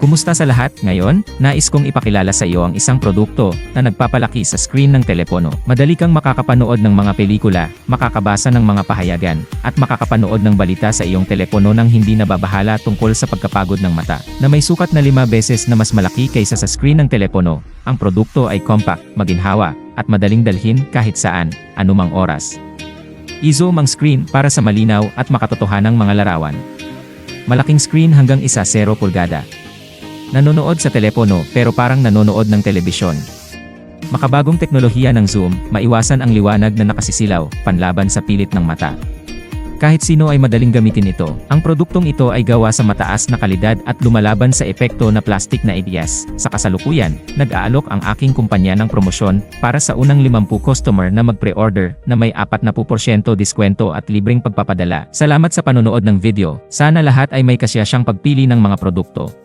Kumusta sa lahat? Ngayon, nais kong ipakilala sa iyo ang isang produkto na nagpapalaki sa screen ng telepono. Madali kang makakapanood ng mga pelikula, makakabasa ng mga pahayagan, at makakapanood ng balita sa iyong telepono nang hindi nababahala tungkol sa pagkapagod ng mata. Na may sukat na 5 beses na mas malaki kaysa sa screen ng telepono, ang produkto ay compact, maginhawa, at madaling dalhin kahit saan, anumang oras. I-zoom ang screen para sa malinaw at makatotohanang mga larawan. Malaking screen hanggang 1.0 pulgada. Nanonood sa telepono pero parang nanonood ng telebisyon. Makabagong teknolohiya ng zoom, maiwasan ang liwanag na nakasisilaw, panlaban sa pilit ng mata. Kahit sino ay madaling gamitin ito. Ang produktong ito ay gawa sa mataas na kalidad at lumalaban sa epekto na plastic na ABS. Sa kasalukuyan, nag-aalok ang aking kumpanya ng promosyon para sa unang 50 customer na mag-pre-order na may 40% diskwento at libreng pagpapadala. Salamat sa panonood ng video. Sana lahat ay may kasiyasyang pagpili ng mga produkto.